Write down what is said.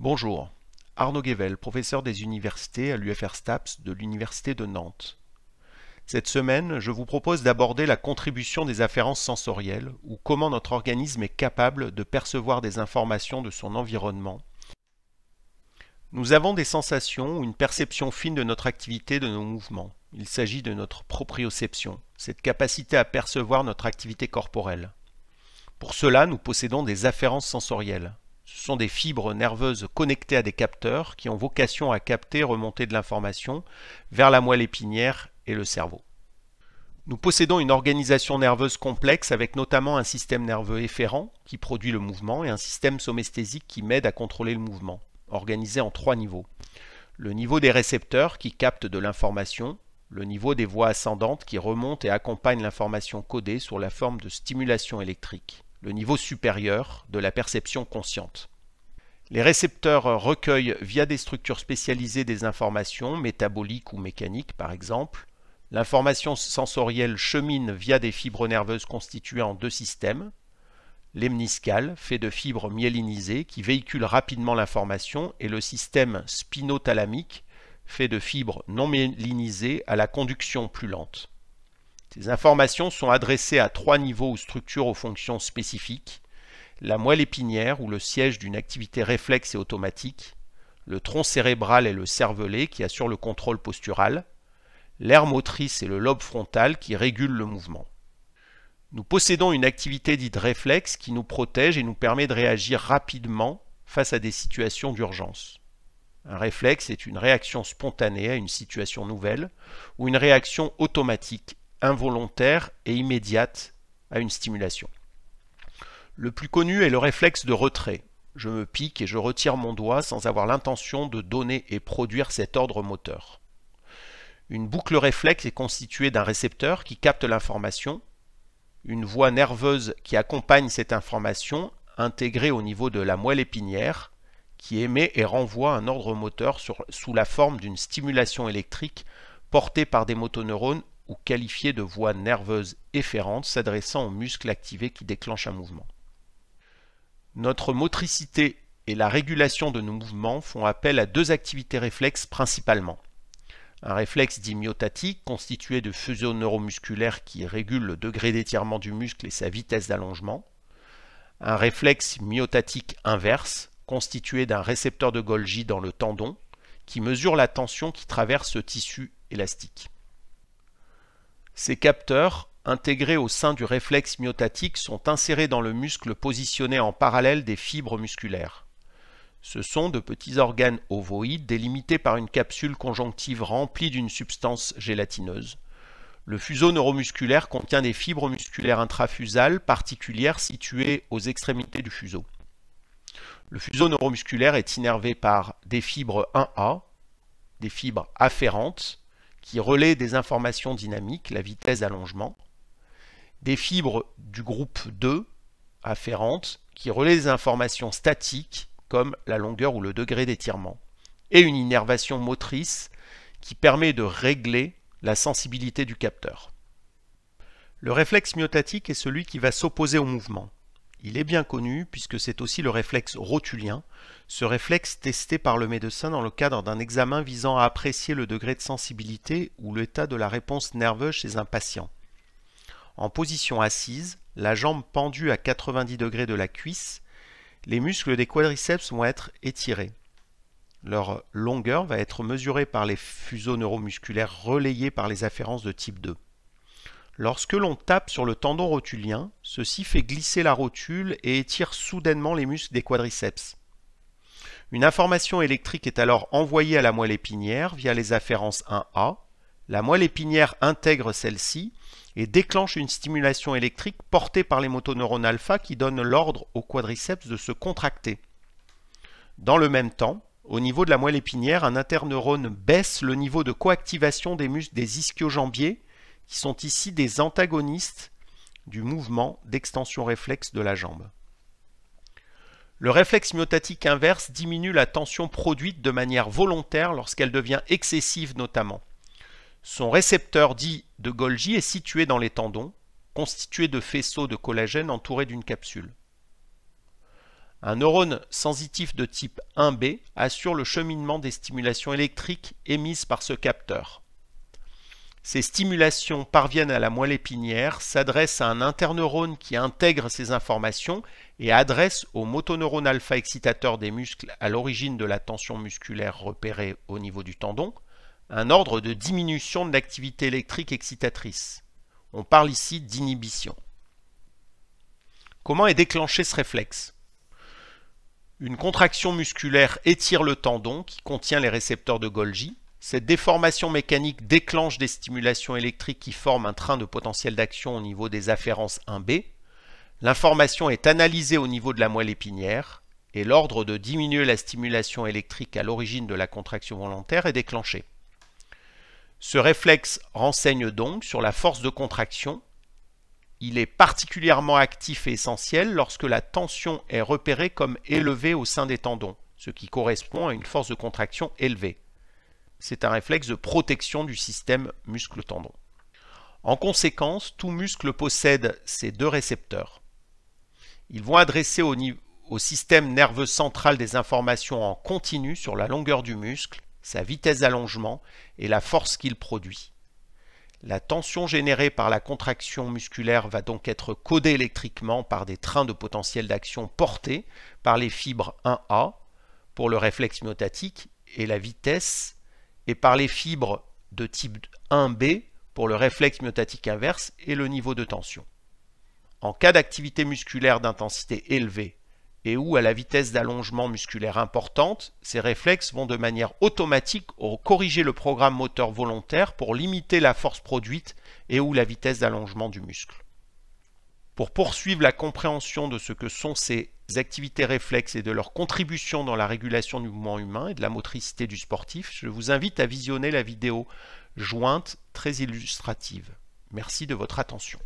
Bonjour, Arnaud Guével, professeur des universités à l'UFR STAPS de l'Université de Nantes. Cette semaine, je vous propose d'aborder la contribution des afférences sensorielles, ou comment notre organisme est capable de percevoir des informations de son environnement. Nous avons des sensations ou une perception fine de notre activité, de nos mouvements. Il s'agit de notre proprioception, cette capacité à percevoir notre activité corporelle. Pour cela, nous possédons des afférences sensorielles. Ce sont des fibres nerveuses connectées à des capteurs qui ont vocation à capter et remonter de l'information vers la moelle épinière et le cerveau. Nous possédons une organisation nerveuse complexe avec notamment un système nerveux efférent qui produit le mouvement et un système somesthésique qui m'aide à contrôler le mouvement, organisé en 3 niveaux. Le niveau des récepteurs qui captent de l'information, le niveau des voies ascendantes qui remontent et accompagnent l'information codée sous la forme de stimulation électrique, le niveau supérieur de la perception consciente. Les récepteurs recueillent via des structures spécialisées des informations, métaboliques ou mécaniques par exemple. L'information sensorielle chemine via des fibres nerveuses constituées en 2 systèmes. L'hémniscale, fait de fibres myélinisées qui véhiculent rapidement l'information, et le système spinothalamique, fait de fibres non myélinisées à la conduction plus lente. Ces informations sont adressées à 3 niveaux ou structures aux fonctions spécifiques: la moelle épinière ou le siège d'une activité réflexe et automatique, le tronc cérébral et le cervelet qui assurent le contrôle postural, l'aire motrice et le lobe frontal qui régulent le mouvement. Nous possédons une activité dite réflexe qui nous protège et nous permet de réagir rapidement face à des situations d'urgence. Un réflexe est une réaction spontanée à une situation nouvelle ou une réaction automatique, involontaire et immédiate à une stimulation. Le plus connu est le réflexe de retrait. Je me pique et je retire mon doigt sans avoir l'intention de donner et produire cet ordre moteur. Une boucle réflexe est constituée d'un récepteur qui capte l'information, une voie nerveuse qui accompagne cette information intégrée au niveau de la moelle épinière qui émet et renvoie un ordre moteur sous la forme d'une stimulation électrique portée par des motoneurones ou qualifiée de voie nerveuse efférente s'adressant aux muscles activés qui déclenchent un mouvement. Notre motricité et la régulation de nos mouvements font appel à 2 activités réflexes principalement. Un réflexe dit myotatique, constitué de fuseaux neuromusculaires qui régulent le degré d'étirement du muscle et sa vitesse d'allongement. Un réflexe myotatique inverse, constitué d'un récepteur de Golgi dans le tendon, qui mesure la tension qui traverse ce tissu élastique. Ces capteurs, intégrés au sein du réflexe myotatique, sont insérés dans le muscle positionné en parallèle des fibres musculaires. Ce sont de petits organes ovoïdes délimités par une capsule conjonctive remplie d'une substance gélatineuse. Le fuseau neuromusculaire contient des fibres musculaires intrafusales particulières situées aux extrémités du fuseau. Le fuseau neuromusculaire est innervé par des fibres 1A, des fibres afférentes, qui relaient des informations dynamiques, la vitesse d'allongement, des fibres du groupe 2, afférentes, qui relaient des informations statiques, comme la longueur ou le degré d'étirement, et une innervation motrice qui permet de régler la sensibilité du capteur. Le réflexe myotatique est celui qui va s'opposer au mouvement. Il est bien connu puisque c'est aussi le réflexe rotulien, ce réflexe testé par le médecin dans le cadre d'un examen visant à apprécier le degré de sensibilité ou l'état de la réponse nerveuse chez un patient. En position assise, la jambe pendue à 90 degrés de la cuisse, les muscles des quadriceps vont être étirés. Leur longueur va être mesurée par les fuseaux neuromusculaires relayés par les afférences de type 2. Lorsque l'on tape sur le tendon rotulien, ceci fait glisser la rotule et étire soudainement les muscles des quadriceps. Une information électrique est alors envoyée à la moelle épinière via les afférences 1A. La moelle épinière intègre celle-ci et déclenche une stimulation électrique portée par les motoneurones alpha qui donnent l'ordre aux quadriceps de se contracter. Dans le même temps, au niveau de la moelle épinière, un interneurone baisse le niveau de coactivation des muscles des ischio-jambiers qui sont ici des antagonistes du mouvement d'extension réflexe de la jambe. Le réflexe myotatique inverse diminue la tension produite de manière volontaire lorsqu'elle devient excessive notamment. Son récepteur dit de Golgi est situé dans les tendons, constitué de faisceaux de collagène entourés d'une capsule. Un neurone sensitif de type 1B assure le cheminement des stimulations électriques émises par ce capteur. Ces stimulations parviennent à la moelle épinière, s'adressent à un interneurone qui intègre ces informations et adresse au motoneurone alpha excitateur des muscles à l'origine de la tension musculaire repérée au niveau du tendon, un ordre de diminution de l'activité électrique excitatrice. On parle ici d'inhibition. Comment est déclenché ce réflexe? Une contraction musculaire étire le tendon qui contient les récepteurs de Golgi. Cette déformation mécanique déclenche des stimulations électriques qui forment un train de potentiel d'action au niveau des afférences 1B. L'information est analysée au niveau de la moelle épinière et l'ordre de diminuer la stimulation électrique à l'origine de la contraction volontaire est déclenché. Ce réflexe renseigne donc sur la force de contraction. Il est particulièrement actif et essentiel lorsque la tension est repérée comme élevée au sein des tendons, ce qui correspond à une force de contraction élevée. C'est un réflexe de protection du système muscle-tendon. En conséquence, tout muscle possède ces deux récepteurs. Ils vont adresser au système nerveux central des informations en continu sur la longueur du muscle, sa vitesse d'allongement et la force qu'il produit. La tension générée par la contraction musculaire va donc être codée électriquement par des trains de potentiel d'action portés par les fibres 1A pour le réflexe myotatique et la vitesse, et par les fibres de type 1B pour le réflexe myotatique inverse et le niveau de tension. En cas d'activité musculaire d'intensité élevée et ou à la vitesse d'allongement musculaire importante, ces réflexes vont de manière automatique corriger le programme moteur volontaire pour limiter la force produite et ou la vitesse d'allongement du muscle. Pour poursuivre la compréhension de ce que sont ces activités réflexes et de leur contribution dans la régulation du mouvement humain et de la motricité du sportif, je vous invite à visionner la vidéo jointe très illustrative. Merci de votre attention.